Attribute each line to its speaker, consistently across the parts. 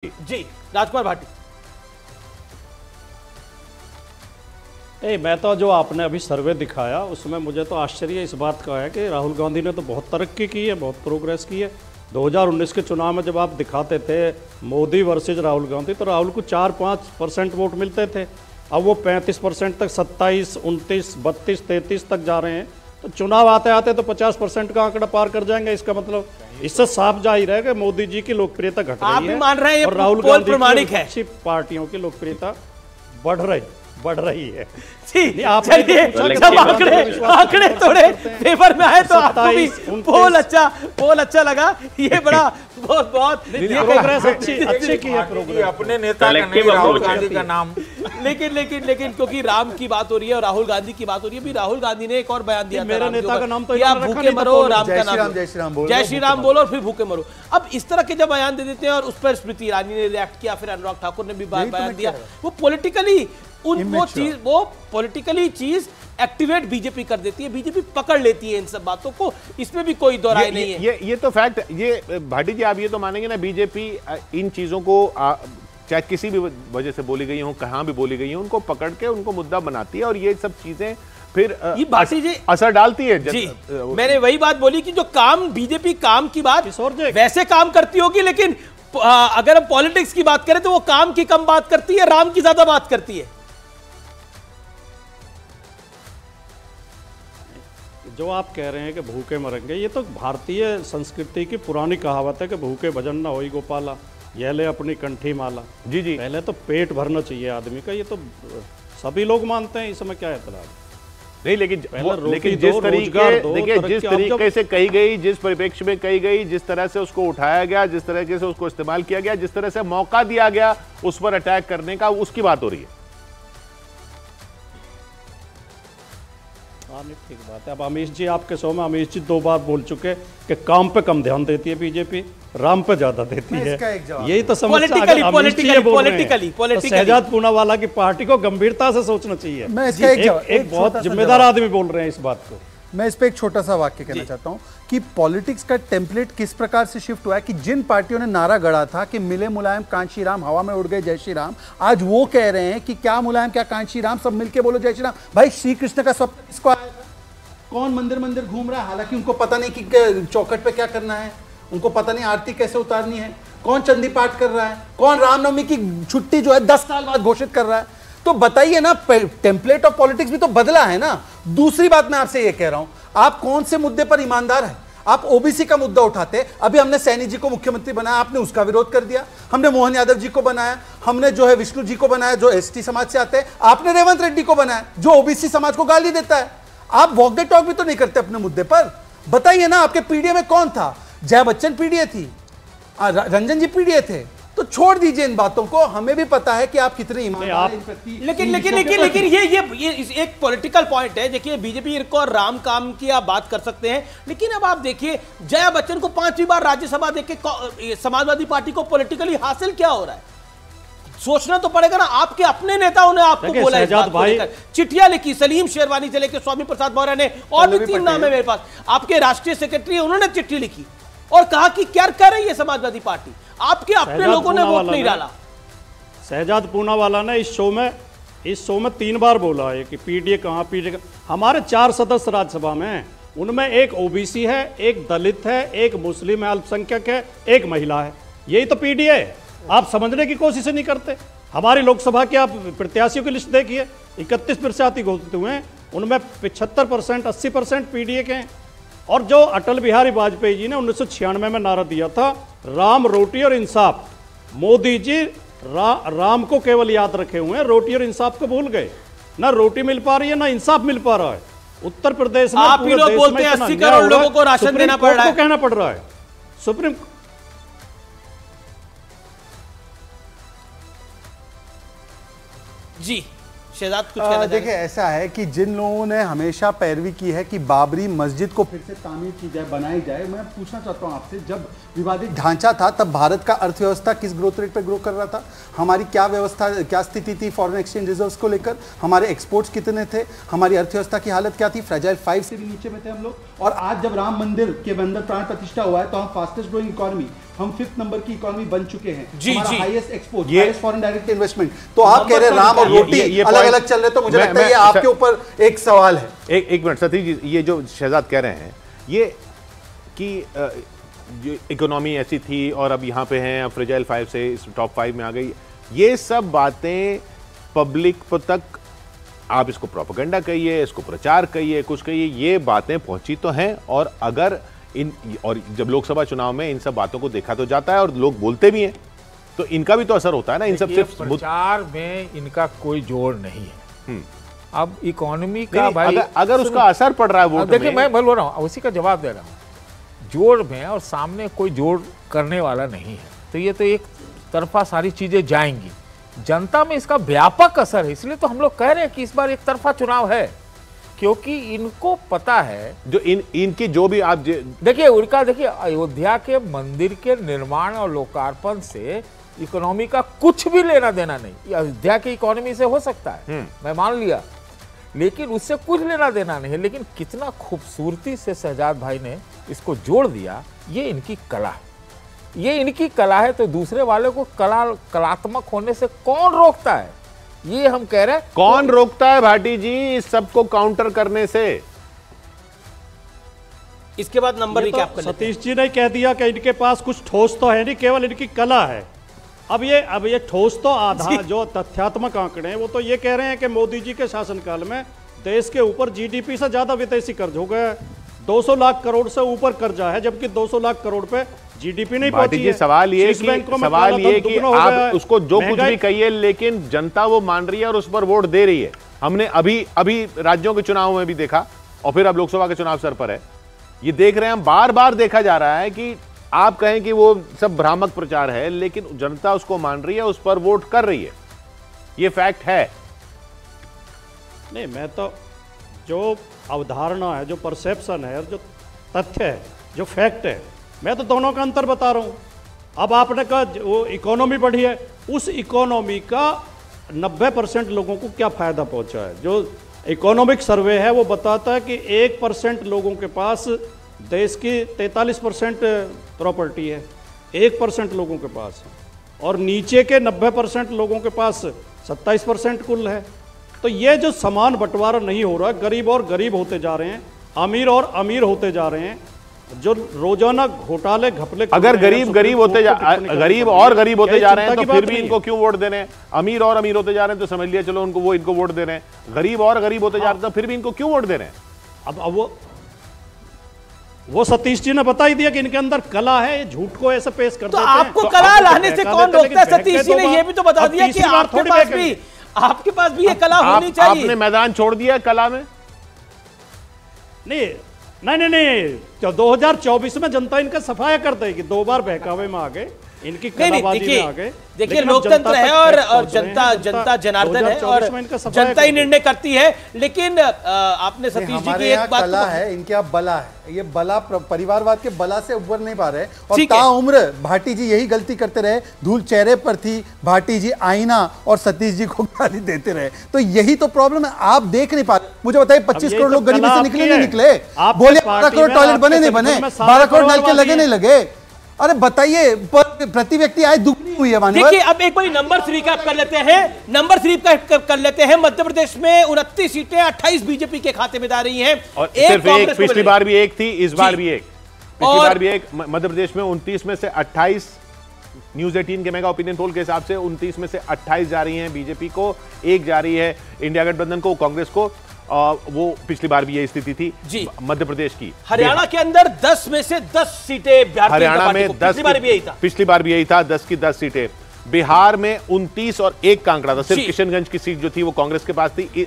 Speaker 1: जी राजकुमार भाटी।
Speaker 2: मैं तो जो आपने अभी सर्वे दिखाया उसमें मुझे तो आश्चर्य इस बात का है कि राहुल गांधी ने तो बहुत तरक्की की है, बहुत प्रोग्रेस की है। 2019 के चुनाव में जब आप दिखाते थे मोदी वर्सेज राहुल गांधी, तो राहुल को 4-5% वोट मिलते थे। अब वो 35% तक, 27, 29, 32, 33 तक जा रहे हैं। तो चुनाव आते आते तो 50% का आंकड़ा पार कर जाएंगे। इसका मतलब इससे साफ जाहिर है कि मोदी जी की लोकप्रियता घट रही है।
Speaker 1: आप मान रहे हैं
Speaker 2: और राहुल गांधी
Speaker 1: प्रमाणिक है,
Speaker 2: अच्छी पार्टियों की लोकप्रियता बढ़ रही है।
Speaker 1: चलिए जब आंकड़े थोड़े पेपर में आए तो आपको भी पोल अच्छा लगा। ये बड़ा बहुत
Speaker 2: प्रोग्रेस अच्छी की है प्रोग्रेस।
Speaker 3: अपने नेता का नहीं, राहुल गांधी का नाम।
Speaker 1: लेकिन क्योंकि राम की बात हो रही है और राहुल गांधी की बात हो रही है, भी राहुल गांधी ने एक और बयान दिया,
Speaker 2: मेरे नेता का नाम तो
Speaker 1: आप भूखे मरो, राम का नाम जय श्री राम बोलो और फिर भूखे मरो। अब इस तरह के जब बयान दे देते हैं और उस पर स्मृति ईरानी ने रिएक्ट किया, फिर अनुराग ठाकुर ने भी बयान दिया, वो पॉलिटिकली वो पॉलिटिकली चीज एक्टिवेट बीजेपी कर देती है, बीजेपी पकड़ लेती है इन सब बातों को। इसमें भी कोई दो राय नहीं है।
Speaker 3: ये तो फैक्ट। ये भाटी जी आप ये तो मानेंगे ना, बीजेपी इन चीजों को चाहे किसी भी वजह से बोली गई हो, कहां भी बोली गई हो, उनको पकड़ के उनको मुद्दा बनाती है और ये सब चीजें फिर
Speaker 1: ये भाटी जी
Speaker 3: असर डालती है।
Speaker 1: जी मैंने वही बात बोली कि जो काम बीजेपी काम की बात वैसे काम करती होगी, लेकिन अगर हम पॉलिटिक्स की बात करें तो वो काम की कम बात करती है, राम की ज्यादा बात करती है।
Speaker 2: जो आप कह रहे हैं कि भूखे मरेंगे, ये तो भारतीय संस्कृति की पुरानी कहावत है कि भूखे भजन न होई गोपाला, ये ले अपनी कंठी माला।
Speaker 3: जी जी,
Speaker 2: पहले तो पेट भरना चाहिए आदमी का, ये तो सभी लोग मानते हैं। इसमें क्या एतराज
Speaker 3: नहीं, लेकिन जिस तरीके से कही गई, जिस परिप्रेक्ष्य में कही गई, जिस तरह से उसको उठाया गया, जिस तरीके से उसको इस्तेमाल किया गया, जिस तरह से मौका दिया गया उस पर अटैक करने का, उसकी बात हो रही है।
Speaker 2: ठीक बात है। अब अमीश जी आपके शो में अमीश जी 2 बार बोल चुके कि काम पे कम ध्यान देती है बीजेपी, राम पे ज्यादा देती है। यही तो समस्या है। पॉलिटिकली शहजाद पूनावाला की पार्टी को गंभीरता से सोचना चाहिए। एक बहुत जिम्मेदार आदमी बोल रहे हैं इस बात को।
Speaker 4: मैं इस पे एक छोटा सा वाक्य कहना चाहता हूं कि पॉलिटिक्स का टेम्पलेट किस प्रकार से शिफ्ट हुआ है कि जिन पार्टियों ने नारा गढ़ा था कि मिले मुलायम कांची राम, हवा में उड़ गए जय श्री राम, आज वो कह रहे हैं कि क्या मुलायम क्या कांची राम, सब मिलके बोलो जय श्री राम। भाई श्री कृष्ण का स्वप्न किसको आया था? कौन मंदिर मंदिर घूम रहा है, हालांकि उनको पता नहीं कि चौखट पे क्या करना है, उनको पता नहीं आरती कैसे उतारनी है, कौन चंडी पाठ कर रहा है, कौन रामनवमी की छुट्टी जो है 10 साल बाद घोषित कर रहा है। तो बताइए ना, टेम्पलेट ऑफ पॉलिटिक्स भी तो बदला है ना। दूसरी बात मैं आपसे ये कह रहा हूं, आप कौन से मुद्दे पर ईमानदार हैं? आप ओबीसी का मुद्दा उठाते, अभी हमने सैनी जी को मुख्यमंत्री बनाया, आपने उसका विरोध कर दिया। हमने मोहन यादव जी को बनाया, हमने जो है विष्णु जी को बनाया जो एसटी समाज से आते हैं, आपने रेवंत रेड्डी को बनाया जो ओबीसी समाज को गाली देता है। आप वॉक द टॉक भी तो नहीं करते अपने मुद्दे पर। बताइए ना, आपके पीडीए में कौन था? जया बच्चन पीडीए थी, रंजन जी पीडीए थे। तो छोड़ दीजिए इन बातों को, हमें भी पता है कि आप कितने ईमानदार हैं।
Speaker 1: लेकिन ये एक पॉलिटिकल पॉइंट है। देखिए बीजेपी को राम काम की आप बात कर सकते हैं, लेकिन अब आप देखिए जया बच्चन को 5वीं बार राज्यसभा देके समाजवादी पार्टी को पॉलिटिकली हासिल क्या हो रहा है, सोचना तो पड़ेगा ना। आपके अपने नेताओं ने आपको बोला, इस बात को लेकर चिट्ठियां लिखी, सलीम शेरवानी से लेकर स्वामी प्रसाद मौर्य ने, और भी 3 नाम है मेरे पास, आपके राष्ट्रीय सेक्रेटरी, उन्होंने चिट्ठी लिखी और कहा कि क्या कर रही है समाजवादी पार्टी। आपके अपने लोगों ने वोट नहीं डाला।
Speaker 2: शहजाद पूनावाला ने इस शो में 3 बार बोला है कि पीडीए कहां, पीडीए हमारे 4 सदस्य राज्यसभा में हैं, उनमें एक ओबीसी है, एक दलित है, एक मुस्लिम है, अल्पसंख्यक है, एक महिला है। यही तो पीडीए है। आप समझने की कोशिश नहीं करते। हमारी लोकसभा की आप प्रत्याशियों की लिस्ट देखिए, 31 प्रत्याशी घोषित हुए हैं, उनमें 75%, 80% पीडीए के हैं। और जो अटल बिहारी वाजपेयी जी ने 1996 में नारा दिया था, राम रोटी और इंसाफ, मोदी जी राम को केवल याद रखे हुए हैं, रोटी और इंसाफ को भूल गए। ना रोटी मिल पा रही है, ना इंसाफ मिल पा रहा है। उत्तर प्रदेश में
Speaker 1: आप ही लोग बोलते हैं 80 करोड़ लोगों को राशन देना पड़ रहा है,
Speaker 2: कहना पड़ रहा है सुप्रीम।
Speaker 1: जी शहजाद कुछ कहना
Speaker 4: देखिए, ऐसा है कि जिन लोगों ने हमेशा पैरवी की है कि बाबरी मस्जिद को फिर से तामीर की जाए, बनाई जाए, मैं पूछना चाहता हूं आपसे, जब विवादित ढांचा था तब भारत का अर्थव्यवस्था किस ग्रोथ रेट पर ग्रो कर रहा था? हमारी क्या व्यवस्था, क्या स्थिति थी फॉरेन एक्सचेंज रिजर्व्स को लेकर? हमारे एक्सपोर्ट्स कितने थे? हमारी अर्थव्यवस्था की हालत क्या थी? फ्रेजाइल 5 से भी नीचे में थे हम लोग। और आज जब राम मंदिर के अंदर प्राण प्रतिष्ठा हुआ है तो हम फास्टेस्ट ग्रोइंग इकोनॉमी, हम 5th नंबर की इकोनॉमी बन चुके हैं,
Speaker 1: जी,
Speaker 4: हमारा
Speaker 1: जी।
Speaker 4: Highest export, highest foreign direct investment, तो आप कह रहे हैं राम और रोटी अलग अलग चल रहे, तो मुझे लगता है ये आपके ऊपर एक सवाल है।
Speaker 3: एक मिनट सतीश जी, ये जो शहजाद कह रहे हैं ये कि इकोनॉमी ऐसी थी और अब यहाँ पे हैं, अब फ्रेजाइल 5 से इस टॉप 5 में आ गई, ये सब बातें पब्लिक तक, आप इसको प्रोपेगेंडा कहिए, इसको प्रचार कहिए, कुछ कहिए, ये बातें पहुंची तो हैं, और अगर और जब लोकसभा चुनाव में इन सब बातों को देखा तो जाता है और लोग बोलते भी हैं, तो इनका भी तो असर होता है ना। इन सब सिर्फ
Speaker 5: प्रचार में इनका कोई जोड़ नहीं है। अब इकोनॉमी का भाई
Speaker 3: अगर उसका असर पड़ रहा है वोट में,
Speaker 5: देखिए मैं बोल रहा हूँ, उसी का जवाब दे रहा हूँ, जोड़ में और सामने कोई जोड़ करने वाला नहीं है, तो ये तो एक तरफा सारी चीजें जाएंगी। जनता में इसका व्यापक असर है, इसलिए तो हम लोग कह रहे हैं कि इस बार एक तरफा चुनाव है, क्योंकि इनको पता है जो
Speaker 3: इनकी जो भी आप
Speaker 5: देखिए उनका, देखिए अयोध्या के मंदिर के निर्माण और लोकार्पण से इकोनॉमी का कुछ भी लेना देना नहीं। अयोध्या की इकोनॉमी से हो सकता है, मैं मान लिया, लेकिन उससे कुछ लेना देना नहीं है। लेकिन कितना खूबसूरती से शहजाद भाई ने इसको जोड़ दिया, ये इनकी कला है, ये इनकी कला है। तो दूसरे वाले को कलात्मक होने से कौन रोकता है, ये हम कह रहे हैं।
Speaker 3: कौन रोकता है भाटी जी इस सबको काउंटर करने से?
Speaker 1: इसके बाद नंबर रिकैप कर
Speaker 2: सतीश जी ने कह दिया कि इनके पास कुछ ठोस तो है नहीं, केवल इनकी कला है। अब ये ठोस तो आधा जो तथ्यात्मक आंकड़े हैं वो तो ये कह रहे हैं कि मोदी जी के शासनकाल में देश के ऊपर जीडीपी से ज्यादा विदेशी कर्ज हो गया, 200 लाख करोड़ से ऊपर कर्जा है, जबकि 200 लाख करोड़ पे जीडीपी नहीं पहुंची है।
Speaker 3: सवाल ये कि आप उसको जो कुछ भी कहिए, लेकिन जनता वो मान रही है और उस पर वोट दे रही है। हमने अभी राज्यों के चुनाव में भी देखा, और फिर अब लोकसभा के चुनाव सर पर है, ये देख रहे हैं हम, बार बार देखा जा रहा है कि आप कहें कि वो सब भ्रामक प्रचार है, लेकिन जनता उसको मान रही है, उस पर वोट कर रही है, ये फैक्ट है।
Speaker 2: नहीं, मैं तो जो अवधारणा है, जो परसेप्शन है, जो तथ्य है, जो फैक्ट है, मैं तो दोनों का अंतर बता रहा हूं। अब आपने कहा वो इकोनॉमी बढ़ी है, उस इकोनॉमी का 90% लोगों को क्या फायदा पहुंचा है? जो इकोनॉमिक सर्वे है वो बताता है कि 1% लोगों के पास देश की 43% प्रॉपर्टी है, 1% लोगों के पास, और नीचे के 90% लोगों के पास 27% कुल है। तो ये जो समान बंटवारा नहीं हो रहा, गरीब और गरीब होते जा रहे हैं, अमीर और अमीर होते जा रहे हैं, जो रोजाना घोटाले घपले,
Speaker 3: अगर गरीब और गरीब होते जा रहे हैं तो फिर भी इनको क्यों वोट देने? अमीर और अमीर होते जा रहे हैं तो समझ लिया चलो इनको वोट दे रहे हैं। गरीब और गरीब होते जा रहे हैं तो फिर भी इनको क्यों वोट दे रहे हैं?
Speaker 2: अब वो सतीश जी ने बता ही दिया कि इनके अंदर कला है, ये झूठ को ऐसे पेश करते हैं।
Speaker 1: तो आपको कला लाने से कौन रोकता है? सतीश जी ने ये भी तो बता दिया कि आपके पास भी ये कला होनी चाहिए।
Speaker 3: आपने मैदान छोड़ दिया कला में?
Speaker 2: नहीं, तो 2024 में जनता इनका सफाया कर देगी। 2 बार बहकावे में आ गए, इनकी कलाबाजी में आ गए।
Speaker 1: देखिए लोकतंत्र है और जनता जनार्दन है और जनता ही निर्णय करती है। लेकिन आपने सतीश जी की एक बात
Speaker 4: कला है, इनके आप बला है, ये बला परिवारवाद के बला से उबर नहीं पा रहे, और ताउम्र भाटी जी यही गलती करते रहे, धूल चेहरे पर थी, भाटी जी आईना और सतीश जी को गाली देते रहे। तो यही तो प्रॉब्लम है, आप देख नहीं पा रहे। मुझे बताइए 25 करोड़ लोग गरीबी से निकले नहीं निकले? बोले 12 करोड़ टॉयलेट बने नहीं बने, 12 करोड़ नल के लगे नहीं लगे? अरे बताइए, प्रति व्यक्ति आय दुगनी हुई है।
Speaker 1: देखिए अब एक बार नंबर 3 का कर लेते हैं। मध्य प्रदेश में 29 सीटें 28 बीजेपी के खाते में जा रही हैं,
Speaker 3: और सिर्फ एक, पिछली बार भी एक थी, इस बार भी एक, पिछली बार भी एक। मध्य प्रदेश में 29 में से 28, न्यूज 18 के मेगा ओपिनियन पोल के हिसाब से 29 में से 28 जा रही हैं बीजेपी को, एक जा रही है इंडिया गठबंधन को, कांग्रेस को। वो पिछली बार भी यही स्थिति थी जी मध्य प्रदेश की।
Speaker 1: हरियाणा के अंदर 10 में से 10 सीटें
Speaker 3: हरियाणा में 10, पिछली बार भी यही था, 10 की 10 सीटें। बिहार में 29 और 1 का आंकड़ा था, सिर्फ किशनगंज की सीट जो थी वो कांग्रेस के पास थी।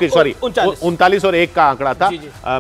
Speaker 3: सॉरी 39 और 1 का आंकड़ा था,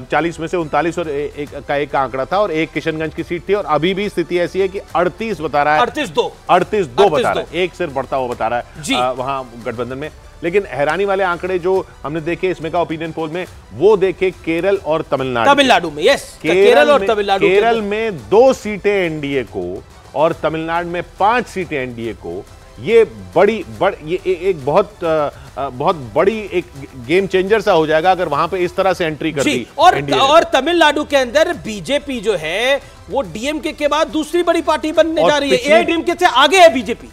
Speaker 3: 40 में से 39 और 1 का आंकड़ा था, और 1 किशनगंज की सीट थी। और अभी भी स्थिति ऐसी है कि 38 बता रहा है, 38-2 बता रहा है, एक सिर्फ बढ़ता हुआ बता रहा है वहां गठबंधन में। लेकिन हैरानी वाले आंकड़े जो हमने देखे इसमें का ओपिनियन पोल में, वो देखे केरल और तमिलनाडु में। यस, केरल में 2 सीटें एनडीए को और तमिलनाडु में 5 सीटें एनडीए को। ये एक बहुत बड़ी एक गेम चेंजर सा हो जाएगा अगर वहां पे इस तरह से एंट्री कर दी।
Speaker 1: और तमिलनाडु के अंदर बीजेपी जो है वो डीएमके के बाद दूसरी बड़ी पार्टी बनने जा रही है। एआईडीएमके से आगे है बीजेपी।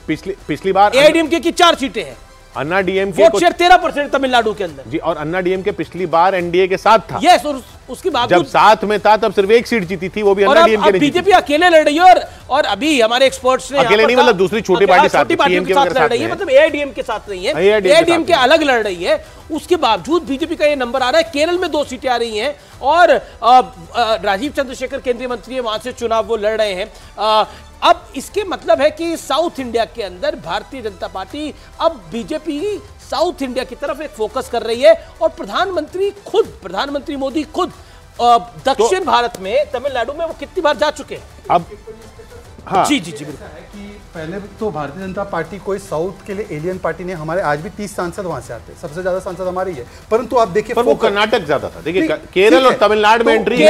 Speaker 3: पिछली बार
Speaker 1: एआईडीएमके की 4 सीटें हैं।
Speaker 3: अन्ना डीएमके
Speaker 1: वोट शेयर 13% तमिलनाडु के अंदर
Speaker 3: जी। और अन्ना डीएमके पिछली बार एनडीए के साथ था।
Speaker 1: यस, और उसकी बावजूद
Speaker 3: जब साथ में था तब सिर्फ एक सीट जीती थी, वो भी अन्ना डीएमके ने।
Speaker 1: बीजेपी अकेले लड़ रही है और अभी हमारे एक्सपर्ट्स ने
Speaker 3: अकेले नहीं, मतलब दूसरी छोटी पार्टी साथ
Speaker 1: लड़ रही है, मतलब एआईडीएम के साथ नहीं है, एआईडीएम के अलग लड़ रही है। उसके बावजूद बीजेपी का ये नंबर आ रहा है। केरल में 2 सीटें आ रही हैं और राजीव चंद्रशेखर केंद्रीय मंत्री है, वहां से चुनाव वो लड़ रहे हैं। अब इसके मतलब है कि साउथ इंडिया के अंदर भारतीय जनता पार्टी अब बीजेपी साउथ इंडिया की तरफ एक फोकस कर रही है और प्रधानमंत्री मोदी खुद दक्षिण भारत में तमिलनाडु में वो कितनी बार जा चुके हैं
Speaker 3: अब। हाँ।
Speaker 1: जी बिल्कुल।
Speaker 4: कि पहले तो भारतीय जनता पार्टी कोई साउथ के लिए एलियन पार्टी नहीं, हमारे आज भी 30 सांसद वहां से आते हैं, सबसे ज्यादा सांसद हमारी है। परंतु आप देखिए,
Speaker 3: पर वो कर्नाटक ज्यादा था। देखिए केरल और तमिलनाडु में एंट्री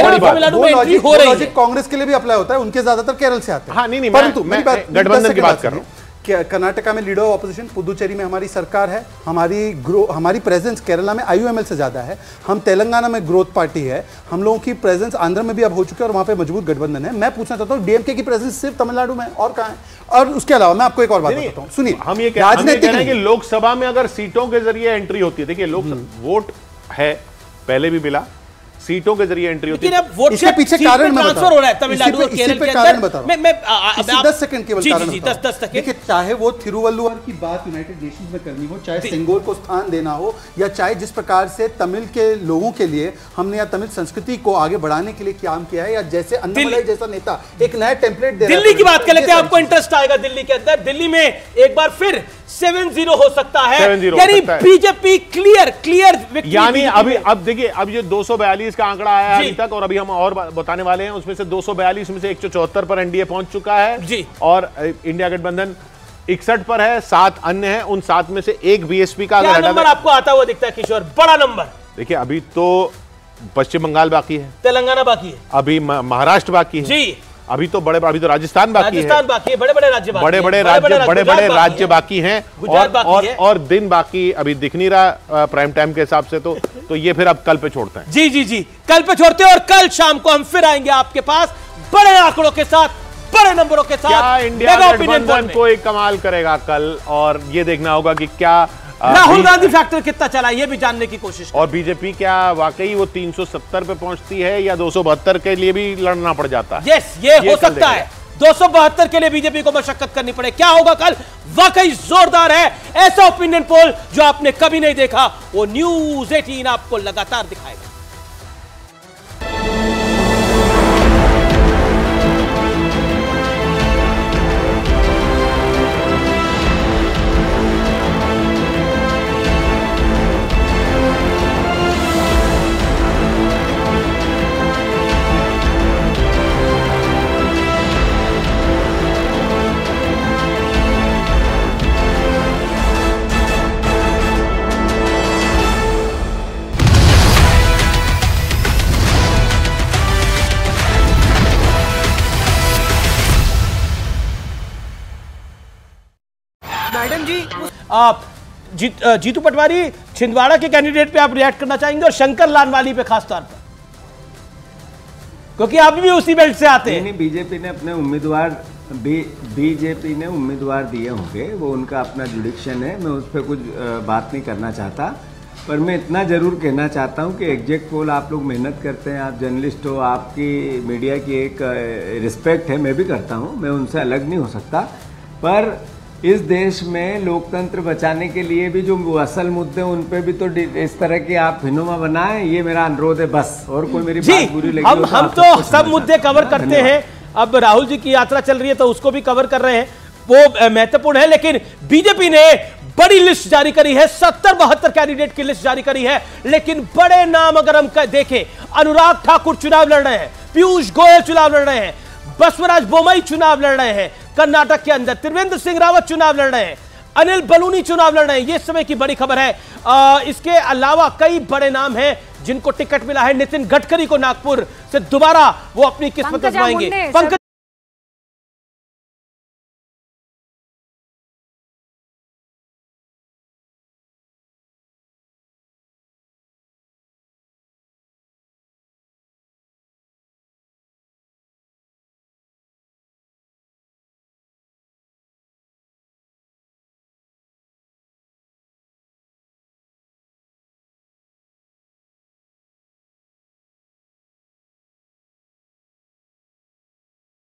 Speaker 4: हो रही है। कांग्रेस के लिए भी अप्लाई होता है, उनके ज्यादातर केरल से आते हैं।
Speaker 3: हाँ, नहीं,
Speaker 4: परंतु
Speaker 3: मैं गठबंधन की बात कर रहा हूँ।
Speaker 4: कर्नाटका में लीडर ऑफ ऑपोजिशन, पुदुचेरी में हमारी सरकार है, हमारी प्रेजेंस केरला में आईयूएमएल से ज्यादा है, हम तेलंगाना में ग्रोथ पार्टी है, हम लोगों की प्रेजेंस आंध्र में भी अब हो चुकी है और वहां पे मजबूत गठबंधन है। मैं पूछना चाहता हूं डीएमके की प्रेजेंस सिर्फ तमिलनाडु में और कहां है? और उसके अलावा मैं आपको एक और बात बताता हूं, सुनिए,
Speaker 3: हम ये कह रहे हैं कि लोकसभा में अगर सीटों के जरिए एंट्री होती है, देखिए वोट है पहले भी मिला, सीटों के जरिए एंट्री होती है।
Speaker 4: इसके पीछे कारण
Speaker 1: ट्रांसफर हो रहा है तमिलनाडु और केरल के
Speaker 4: कारण बता रहा हूं।
Speaker 1: मैं
Speaker 4: 10 सेकंड केवल कारण
Speaker 1: जी 10 सेकंड।
Speaker 4: देखिए, चाहे वो थिरुवल्लुवर की बात यूनाइटेड नेशंस में करनी हो, चाहे सेंगोर को स्थान देना हो, या चाहे जिस प्रकार से तमिल के लोगों के लिए हमने या तमिल संस्कृति को आगे बढ़ाने के लिए काम किया है, या जैसे अन्नामलाई जैसा नेता एक नया टेम्पलेट दे रहा है।
Speaker 1: दिल्ली की बात कर लेते हैं, आपको इंटरेस्ट आएगा दिल्ली के अंदर। दिल्ली में एक बार फिर 7-0 हो सकता है, यानी बीजेपी क्लियर।
Speaker 3: यानी अब देखिए, अब ये 242 का आंकड़ा आया है अभी तक, और अभी हम और बताने वाले हैं। उसमें से 242 में से 174 पर एनडीए पहुंच चुका है
Speaker 1: जी, और
Speaker 3: इंडिया गठबंधन 61 पर है, 7 अन्य हैं। उन 7 में से एक बीएसपी का
Speaker 1: क्या नंबर आपको आता हुआ दिखता है किशोर? बड़ा नंबर।
Speaker 3: देखिए, अभी तो पश्चिम बंगाल बाकी है,
Speaker 1: तेलंगाना बाकी है,
Speaker 3: अभी महाराष्ट्र बाकी है जी, अभी तो राजस्थान बाकी है,
Speaker 1: बड़े-बड़े
Speaker 3: राज्य बाकी हैं, और दिन बाकी अभी दिख नहीं रहा प्राइम टाइम के हिसाब से। तो ये फिर अब कल पे छोड़ते हैं।
Speaker 1: जी कल पे छोड़ते हैं, और कल शाम को हम फिर आएंगे आपके पास बड़े आंकड़ों के साथ, बड़े नंबरों के साथ।
Speaker 3: क्या इंडिया गठबंधन कोई कमाल करेगा कल, और ये देखना होगा कि क्या
Speaker 1: राहुल गांधी फैक्टर कितना चला, ये भी जानने की कोशिश।
Speaker 3: और बीजेपी क्या वाकई वो 370 पे पहुंचती है, या 272 के लिए भी लड़ना पड़ जाता है?
Speaker 1: यस, ये हो सकता है 272 के लिए बीजेपी को मशक्कत करनी पड़े। क्या होगा कल? वाकई जोरदार है। ऐसा ओपिनियन पोल जो आपने कभी नहीं देखा, वो न्यूज़ 18 आपको लगातार दिखाएगा। मैडम जी, आप जीतू पटवारी छिंदवाड़ा के कैंडिडेट पे आप रिएक्ट करना चाहेंगे, और शंकर लालवानी पे खास तौर पर, क्योंकि आप भी उसी बेल्ट से आते हैं।
Speaker 6: नहीं, बीजेपी ने अपने उम्मीदवार दिए होंगे, वो उनका अपना जुडिक्शन है, मैं उस पर कुछ बात नहीं करना चाहता। पर मैं इतना ज़रूर कहना चाहता हूँ कि एग्जैक्ट पोल आप लोग मेहनत करते हैं, आप जर्नलिस्ट हो, आपकी मीडिया की एक रिस्पेक्ट है, मैं भी करता हूँ, मैं उनसे अलग नहीं हो सकता। पर इस देश में लोकतंत्र बचाने के लिए भी जो असल मुद्दे उन पे भी तो इस तरह की आप फिनोमा बनाएं, ये मेरा अनुरोध है बस। और कोई मेरी बात बुरी लगी
Speaker 1: हम तो सब मुद्दे कवर करते हैं। अब राहुल जी की यात्रा चल रही है तो उसको भी कवर कर रहे हैं, वो महत्वपूर्ण है। लेकिन बीजेपी ने बड़ी लिस्ट जारी करी है, 70-72 कैंडिडेट की लिस्ट जारी करी है। लेकिन बड़े नाम अगर हम देखें, अनुराग ठाकुर चुनाव लड़ रहे हैं, पीयूष गोयल चुनाव लड़ रहे हैं, बसवराज बोम्मई चुनाव लड़ रहे हैं कर्नाटक के अंदर, त्रिवेंद्र सिंह रावत चुनाव लड़ रहे हैं, अनिल बलूनी चुनाव लड़ रहे हैं। ये समय की बड़ी खबर है। इसके अलावा कई बड़े नाम हैं जिनको टिकट मिला है। नितिन गडकरी को नागपुर से दोबारा वो अपनी किस्मत आजमाएंगे। पंकजा